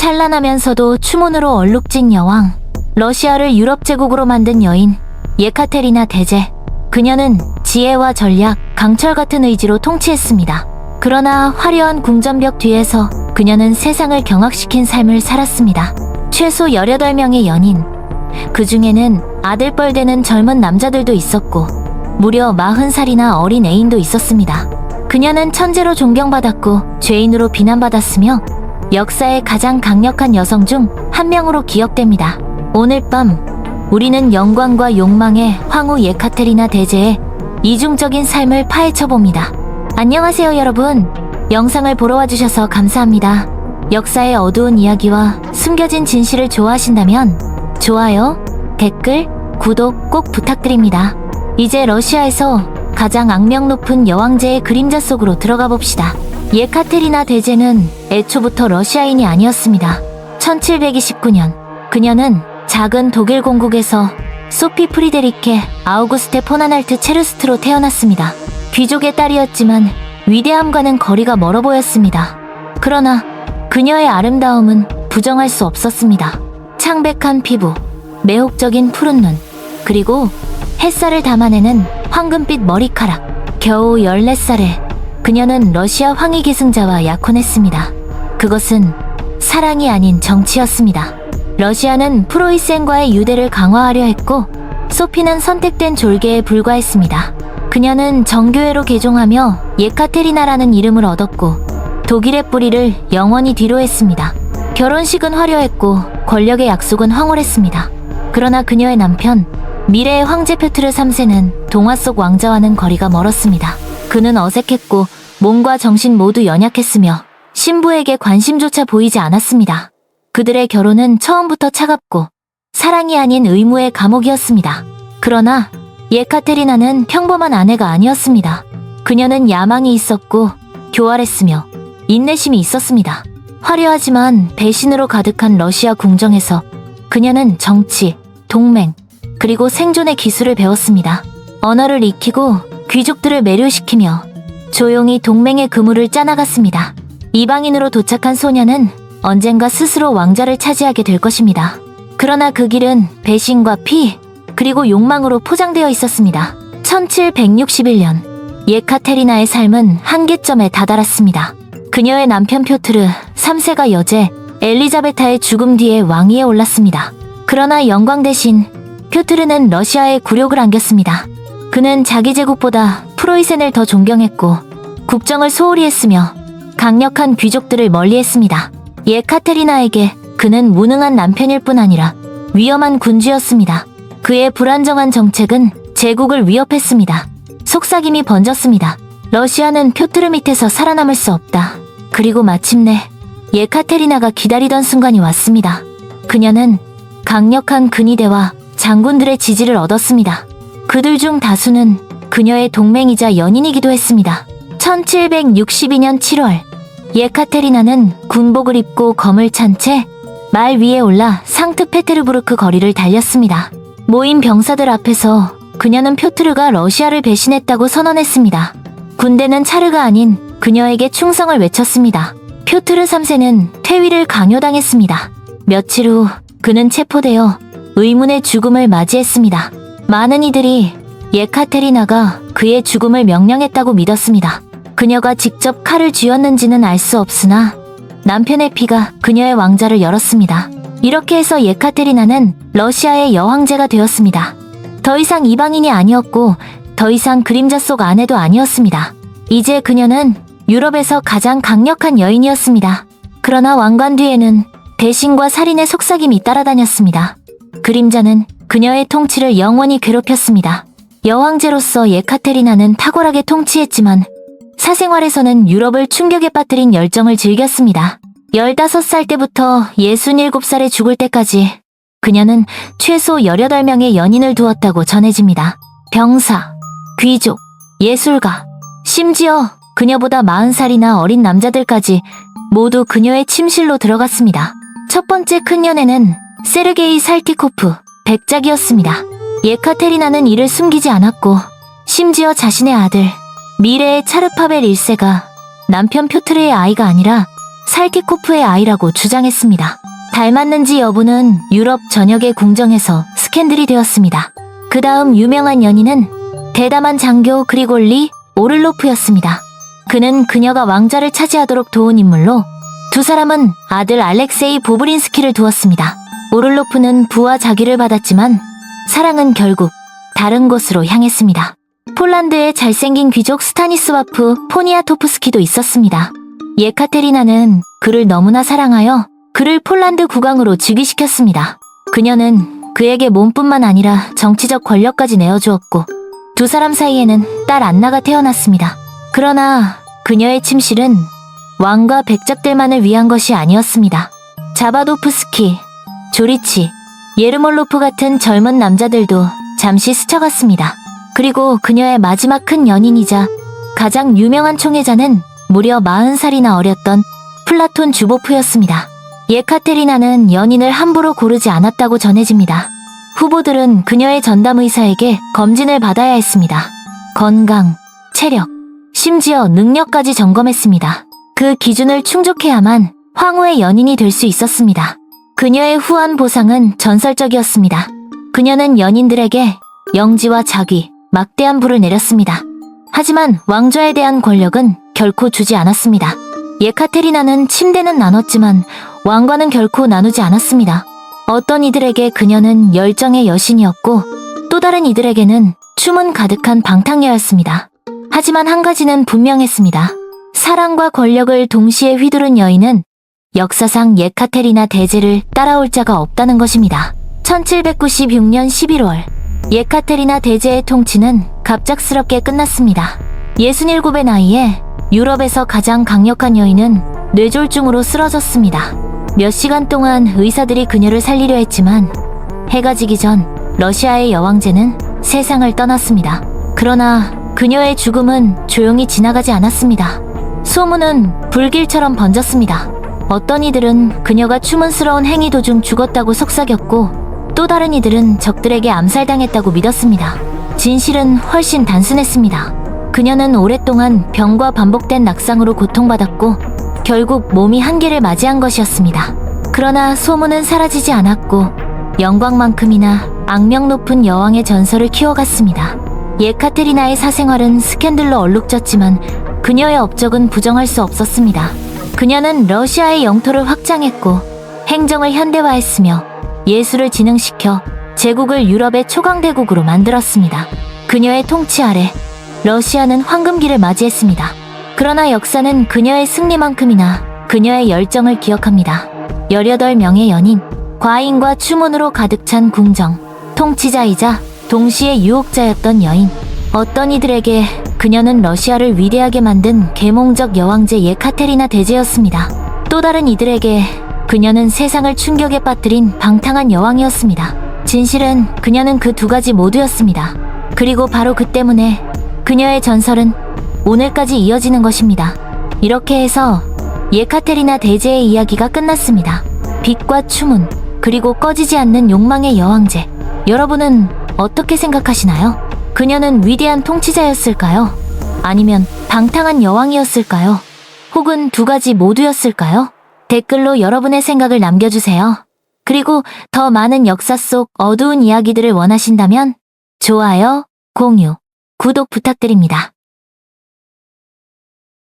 찬란하면서도 추문으로 얼룩진 여왕, 러시아를 유럽 제국으로 만든 여인 예카테리나 대제. 그녀는 지혜와 전략, 강철 같은 의지로 통치했습니다. 그러나 화려한 궁전벽 뒤에서 그녀는 세상을 경악시킨 삶을 살았습니다. 최소 18명의 연인, 그 중에는 아들뻘 되는 젊은 남자들도 있었고 무려 40살이나 어린 애인도 있었습니다. 그녀는 천재로 존경받았고 죄인으로 비난받았으며 역사의 가장 강력한 여성 중 한 명으로 기억됩니다. 오늘 밤 우리는 영광과 욕망의 황후 예카테리나 대제의 이중적인 삶을 파헤쳐봅니다. 안녕하세요 여러분. 영상을 보러 와주셔서 감사합니다. 역사의 어두운 이야기와 숨겨진 진실을 좋아하신다면 좋아요, 댓글, 구독 꼭 부탁드립니다. 이제 러시아에서 가장 악명 높은 여왕제의 그림자 속으로 들어가 봅시다. 예카테리나 대제는 애초부터 러시아인이 아니었습니다. 1729년 그녀는 작은 독일 공국에서 소피 프리데리케 아우구스테 폰아날트 체르스트로 태어났습니다. 귀족의 딸이었지만 위대함과는 거리가 멀어 보였습니다. 그러나 그녀의 아름다움은 부정할 수 없었습니다. 창백한 피부, 매혹적인 푸른 눈, 그리고 햇살을 담아내는 황금빛 머리카락. 겨우 14살에 그녀는 러시아 황위 계승자와 약혼했습니다. 그것은 사랑이 아닌 정치였습니다. 러시아는 프로이센과의 유대를 강화하려 했고 소피는 선택된 졸개에 불과했습니다. 그녀는 정교회로 개종하며 예카테리나라는 이름을 얻었고 독일의 뿌리를 영원히 뒤로했습니다. 결혼식은 화려했고 권력의 약속은 황홀했습니다. 그러나 그녀의 남편, 미래의 황제 표트르 3세는 동화 속 왕자와는 거리가 멀었습니다. 그는 어색했고 몸과 정신 모두 연약했으며 신부에게 관심조차 보이지 않았습니다. 그들의 결혼은 처음부터 차갑고 사랑이 아닌 의무의 감옥이었습니다. 그러나 예카테리나는 평범한 아내가 아니었습니다. 그녀는 야망이 있었고 교활했으며 인내심이 있었습니다. 화려하지만 배신으로 가득한 러시아 궁정에서 그녀는 정치, 동맹, 그리고 생존의 기술을 배웠습니다. 언어를 익히고 귀족들을 매료시키며 조용히 동맹의 그물을 짜나갔습니다. 이방인으로 도착한 소녀는 언젠가 스스로 왕자를 차지하게 될 것입니다. 그러나 그 길은 배신과 피, 그리고 욕망으로 포장되어 있었습니다. 1761년 예카테리나의 삶은 한계점에 다다랐습니다. 그녀의 남편 표트르 3세가 여제 엘리자베타의 죽음 뒤에 왕위에 올랐습니다. 그러나 영광 대신 표트르는 러시아에 굴욕을 안겼습니다. 그는 자기 제국보다 프로이센을 더 존경했고 국정을 소홀히 했으며 강력한 귀족들을 멀리했습니다. 예카테리나에게 그는 무능한 남편일 뿐 아니라 위험한 군주였습니다. 그의 불안정한 정책은 제국을 위협했습니다. 속삭임이 번졌습니다. 러시아는 표트르 밑에서 살아남을 수 없다. 그리고 마침내 예카테리나가 기다리던 순간이 왔습니다. 그녀는 강력한 근위대와 장군들의 지지를 얻었습니다. 그들 중 다수는 그녀의 동맹이자 연인이기도 했습니다. 1762년 7월 예카테리나는 군복을 입고 검을 찬 채 말 위에 올라 상트페테르부르크 거리를 달렸습니다. 모인 병사들 앞에서 그녀는 표트르가 러시아를 배신했다고 선언했습니다. 군대는 차르가 아닌 그녀에게 충성을 외쳤습니다. 표트르 3세는 퇴위를 강요당했습니다. 며칠 후 그는 체포되어 의문의 죽음을 맞이했습니다. 많은 이들이 예카테리나가 그의 죽음을 명령했다고 믿었습니다. 그녀가 직접 칼을 쥐었는지는 알 수 없으나 남편의 피가 그녀의 왕자를 열었습니다. 이렇게 해서 예카테리나는 러시아의 여왕제가 되었습니다. 더 이상 이방인이 아니었고 더 이상 그림자 속 아내도 아니었습니다. 이제 그녀는 유럽에서 가장 강력한 여인이었습니다. 그러나 왕관 뒤에는 배신과 살인의 속삭임이 따라다녔습니다. 그림자는 그녀의 통치를 영원히 괴롭혔습니다. 여왕제로서 예카테리나는 탁월하게 통치했지만 사생활에서는 유럽을 충격에 빠뜨린 열정을 즐겼습니다. 15살 때부터 67살에 죽을 때까지 그녀는 최소 18명의 연인을 두었다고 전해집니다. 병사, 귀족, 예술가, 심지어 그녀보다 40살이나 어린 남자들까지 모두 그녀의 침실로 들어갔습니다. 첫 번째 큰 연애는 세르게이 살티코프, 백작이었습니다. 예카테리나는 이를 숨기지 않았고 심지어 자신의 아들, 미래의 차르파벨 1세가 남편 표트르의 아이가 아니라 살티코프의 아이라고 주장했습니다. 닮았는지 여부는 유럽 전역의 궁정에서 스캔들이 되었습니다. 그 다음 유명한 연인은 대담한 장교 그리골리 오를로프였습니다. 그는 그녀가 왕좌를 차지하도록 도운 인물로 두 사람은 아들 알렉세이 보브린스키를 두었습니다. 오를로프는 부와 자기를 받았지만 사랑은 결국 다른 곳으로 향했습니다. 폴란드의 잘생긴 귀족 스타니스와프 포니아토프스키도 있었습니다. 예카테리나는 그를 너무나 사랑하여 그를 폴란드 국왕으로 즉위시켰습니다. 그녀는 그에게 몸뿐만 아니라 정치적 권력까지 내어주었고 두 사람 사이에는 딸 안나가 태어났습니다. 그러나 그녀의 침실은 왕과 백작들만을 위한 것이 아니었습니다. 자바도프스키, 조리치, 예르몰로프 같은 젊은 남자들도 잠시 스쳐갔습니다. 그리고 그녀의 마지막 큰 연인이자 가장 유명한 총애자는 무려 40살이나 어렸던 플라톤 주보프였습니다. 예카테리나는 연인을 함부로 고르지 않았다고 전해집니다. 후보들은 그녀의 전담의사에게 검진을 받아야 했습니다. 건강, 체력, 심지어 능력까지 점검했습니다. 그 기준을 충족해야만 황후의 연인이 될 수 있었습니다. 그녀의 후한 보상은 전설적이었습니다. 그녀는 연인들에게 영지와 자귀, 막대한 부를 내렸습니다. 하지만 왕좌에 대한 권력은 결코 주지 않았습니다. 예카테리나는 침대는 나눴지만 왕과는 결코 나누지 않았습니다. 어떤 이들에게 그녀는 열정의 여신이었고 또 다른 이들에게는 춤은 가득한 방탕녀였습니다. 하지만 한 가지는 분명했습니다. 사랑과 권력을 동시에 휘두른 여인은 역사상 예카테리나 대제를 따라올 자가 없다는 것입니다. 1796년 11월 예카테리나 대제의 통치는 갑작스럽게 끝났습니다. 67의 나이에 유럽에서 가장 강력한 여인은 뇌졸중으로 쓰러졌습니다. 몇 시간 동안 의사들이 그녀를 살리려 했지만 해가 지기 전 러시아의 여왕제는 세상을 떠났습니다. 그러나 그녀의 죽음은 조용히 지나가지 않았습니다. 소문은 불길처럼 번졌습니다. 어떤 이들은 그녀가 추문스러운 행위 도중 죽었다고 속삭였고 또 다른 이들은 적들에게 암살당했다고 믿었습니다. 진실은 훨씬 단순했습니다. 그녀는 오랫동안 병과 반복된 낙상으로 고통받았고 결국 몸이 한계를 맞이한 것이었습니다. 그러나 소문은 사라지지 않았고 영광만큼이나 악명 높은 여왕의 전설을 키워갔습니다. 예카테리나의 사생활은 스캔들로 얼룩졌지만 그녀의 업적은 부정할 수 없었습니다. 그녀는 러시아의 영토를 확장했고 행정을 현대화했으며 예술을 진흥시켜 제국을 유럽의 초강대국으로 만들었습니다. 그녀의 통치 아래 러시아는 황금기를 맞이했습니다. 그러나 역사는 그녀의 승리만큼이나 그녀의 열정을 기억합니다. 18명의 연인, 과인과 추문으로 가득 찬 궁정, 통치자이자 동시에 유혹자였던 여인. 어떤 이들에게 그녀는 러시아를 위대하게 만든 계몽적 여왕제 예카테리나 대제였습니다. 또 다른 이들에게 그녀는 세상을 충격에 빠뜨린 방탕한 여왕이었습니다. 진실은 그녀는 그 두 가지 모두였습니다. 그리고 바로 그 때문에 그녀의 전설은 오늘까지 이어지는 것입니다. 이렇게 해서 예카테리나 대제의 이야기가 끝났습니다. 빛과 추문, 그리고 꺼지지 않는 욕망의 여왕제. 여러분은 어떻게 생각하시나요? 그녀는 위대한 통치자였을까요? 아니면 방탕한 여왕이었을까요? 혹은 두 가지 모두였을까요? 댓글로 여러분의 생각을 남겨주세요. 그리고 더 많은 역사 속 어두운 이야기들을 원하신다면 좋아요, 공유, 구독 부탁드립니다.